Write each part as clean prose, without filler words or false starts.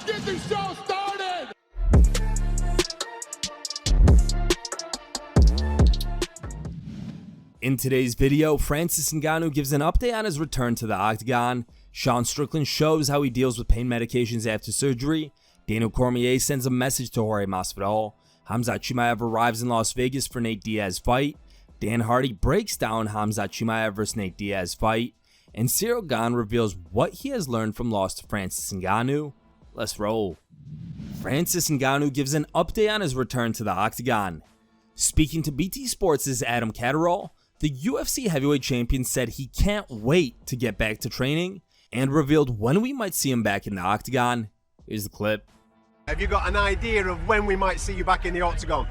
get this show started! In today's video, Francis Ngannou gives an update on his return to the octagon. Strickland shows how he deals with pain medications after surgery. Cormier sends a message to Jorge Masvidal. Khamzat Chimaev arrives in Las Vegas for Nate Diaz fight. Dan Hardy breaks down Khamzat Chimaev vs Nate Diaz fight. And CIRYL GANE reveals what he has learned from loss to Francis Ngannou. Let's roll. Francis Ngannou gives an update on his return to the octagon. Speaking to BT Sports' Adam Catterall, the UFC heavyweight champion said he can't wait to get back to training and revealed when we might see him back in the octagon. Here's the clip. Have you got an idea of when we might see you back in the octagon?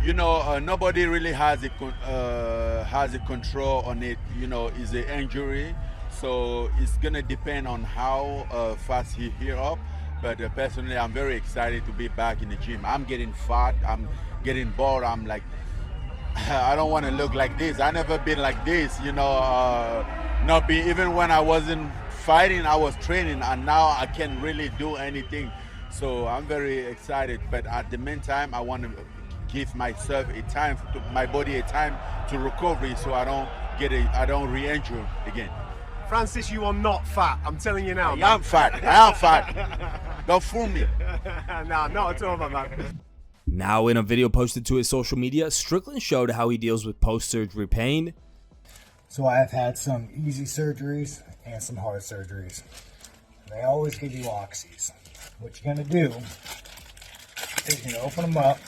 You know, nobody really has a control on it. You know, it's an injury, so it's gonna depend on how fast he heal up. But personally, I'm very excited to be back in the gym. I'm getting fat. I'm getting bored. I'm like, I don't want to look like this. I never been like this. You know, even when I wasn't fighting, I was training, and now I can't really do anything. So I'm very excited, but at the meantime, I want to give myself my body a time to recovery, so I don't re-injure again. Francis, you are not fat. I'm telling you now. I'm fat. I am fat. Don't fool me. No, not at all, my man. Now, in a video posted to his social media, Strickland showed how he deals with post-surgery pain. So I have had some easy surgeries and some hard surgeries. They always give you oxys. What you're going to do is you're going to open them up.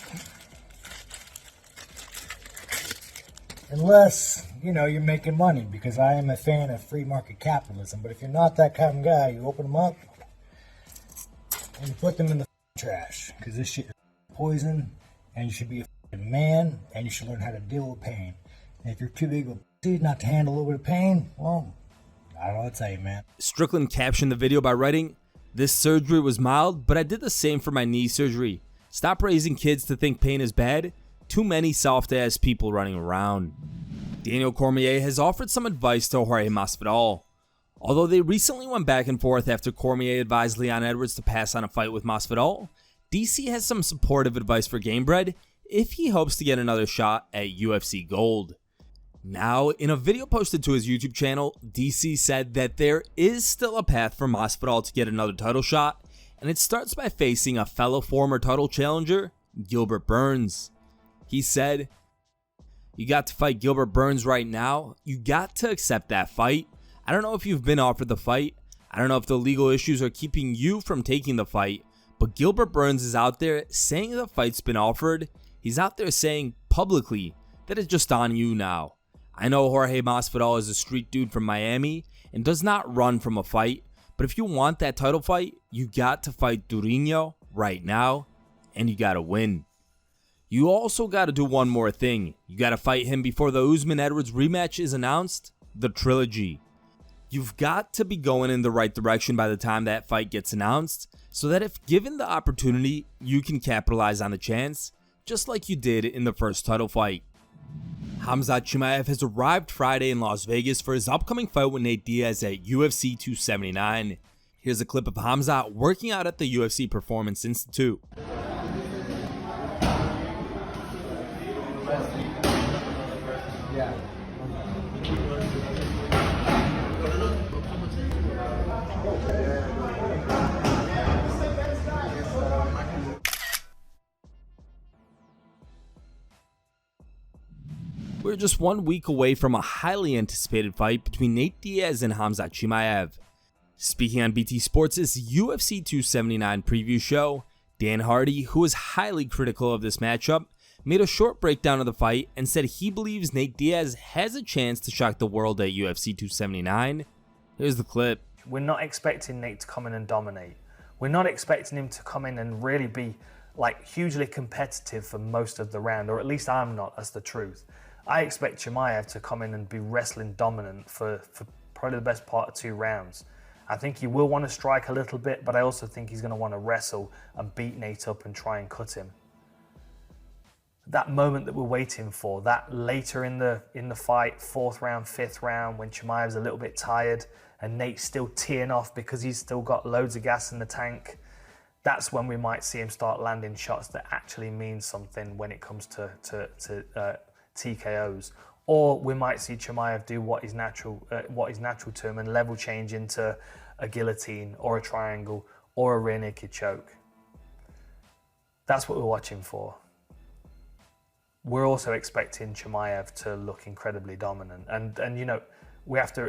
Unless, you know, you're making money, because I am a fan of free market capitalism. But if you're not that kind of guy, you open them up and you put them in the trash. Because this shit is poison, and you should be a man, and you should learn how to deal with pain. And if you're too big of a pussy not to handle a little bit of pain, well, I don't know what to tell you, man. Strickland captioned the video by writing, "This surgery was mild, but I did the same for my knee surgery. Stop raising kids to think pain is bad. Too many soft-ass people running around." Cormier has offered some advice to Jorge Masvidal. Although they recently went back and forth after Cormier advised Leon Edwards to pass on a fight with Masvidal, DC has some supportive advice for Gamebred if he hopes to get another shot at UFC Gold. Now, in a video posted to his YouTube channel, DC said that there is still a path for Masvidal to get another title shot, and it starts by facing a fellow former title challenger, Gilbert Burns. He said, "You got to fight Gilbert Burns right now. You got to accept that fight. I don't know if you've been offered the fight. I don't know if the legal issues are keeping you from taking the fight, but Gilbert Burns is out there saying the fight's been offered. He's out there saying publicly that it's just on you now. I know Jorge Masvidal is a street dude from Miami and does not run from a fight, but if you want that title fight, you got to fight Durinho right now, and you got to win. You also got to do one more thing. You got to fight him before the Usman-Edwards rematch is announced, the trilogy. You've got to be going in the right direction by the time that fight gets announced, so that if given the opportunity, you can capitalize on the chance, just like you did in the first title fight." Khamzat Chimaev has arrived Friday in Las Vegas for his upcoming fight with Nate Diaz at UFC 279. Here's a clip of Khamzat working out at the UFC Performance Institute. We're just 1 week away from a highly anticipated fight between Nate Diaz and Khamzat Chimaev. Speaking on BT Sports' UFC 279 preview show, Dan Hardy, who was highly critical of this matchup, made a short breakdown of the fight and said he believes Nate Diaz has a chance to shock the world at UFC 279. Here's the clip. We're not expecting Nate to come in and dominate. We're not expecting him to come in and really be like hugely competitive for most of the round, or at least I'm not, that's the truth. I expect Chimaev to come in and be wrestling dominant for probably the best part of 2 rounds. I think he will want to strike a little bit, but I also think he's going to want to wrestle and beat Nate up and try and cut him. That moment that we're waiting for, that later in the fight, 4th round, 5th round, when Chimaev's a little bit tired and Nate's still teeing off because he's still got loads of gas in the tank, that's when we might see him start landing shots that actually mean something when it comes to TKOs. Or we might see Chimaev do what is natural to him and level change into a guillotine or a triangle or a rear naked choke. That's what we're watching for. We're also expecting Chimaev to look incredibly dominant, and you know,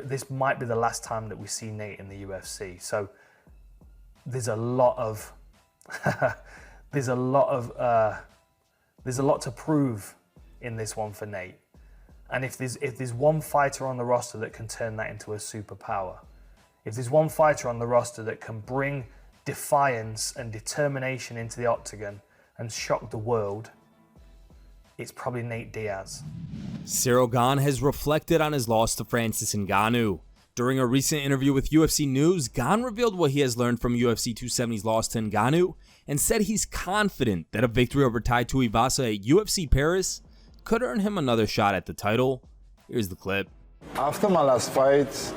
this might be the last time that we see Nate in the UFC. So there's a lot to prove in this one for Nate. And if there's one fighter on the roster that can turn that into a superpower, if there's one fighter on the roster that can bring defiance and determination into the octagon and shock the world, it's probably Nate Diaz. CIRYL GANE has reflected on his loss to Francis Ngannou. During a recent interview with UFC News, GANE revealed what he has learned from UFC 270's loss to Ngannou and said he's confident that a victory over Tai Tuivasa at UFC Paris could earn him another shot at the title. Here's the clip. After my last fight,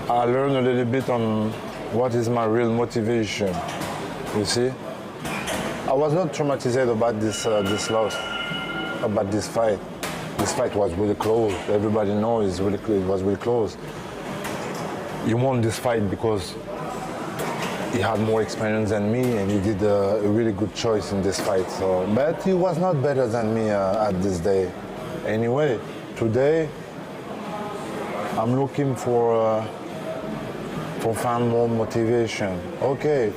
I learned a little bit on what is my real motivation, you see? I was not traumatized about this loss, about this fight. This fight was really close. Everybody knows it was really close. He won this fight because he had more experience than me and he did a really good choice in this fight. So, but he was not better than me at this day. Anyway, today I'm looking for find more motivation. Okay,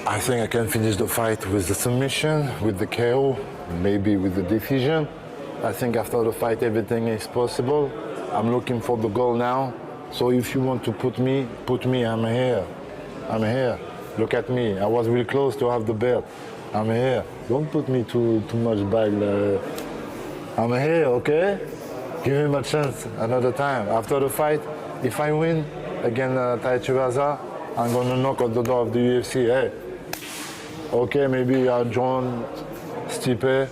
I think I can finish the fight with the submission, with the KO, maybe with the decision. I think after the fight everything is possible. I'm looking for the goal now. So if you want to put me, I'm here. I'm here. Look at me. I was really close to have the belt. I'm here. Don't put me too much back. I'm here, okay? Give him a chance another time. After the fight, if I win against Tai Tuivasa, I'm gonna knock on the door of the UFC. Hey, okay, maybe I'll join Stipe,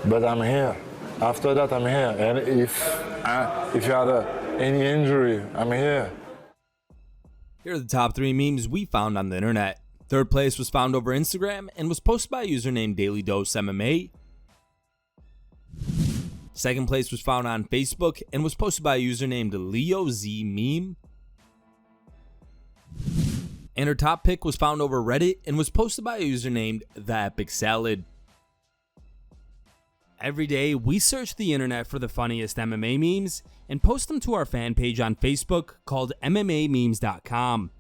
but I'm here. After that, I'm here. And if you had any injury, I'm here. Here are the top 3 memes we found on the internet. Third place was found over Instagram and was posted by a user named Daily Dose MMA. Second place was found on Facebook and was posted by a user named Leo Z Meme. And her top pick was found over Reddit and was posted by a user named The Epic Salad. Every day, we search the internet for the funniest MMA memes and post them to our fan page on Facebook called MMAmemes.com.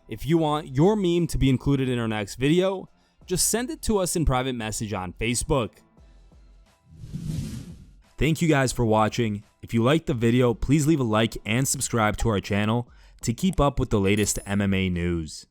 If you want your meme to be included in our next video, just send it to us in private message on Facebook. Thank you guys for watching. If you liked the video, please leave a like and subscribe to our channel to keep up with the latest MMA news.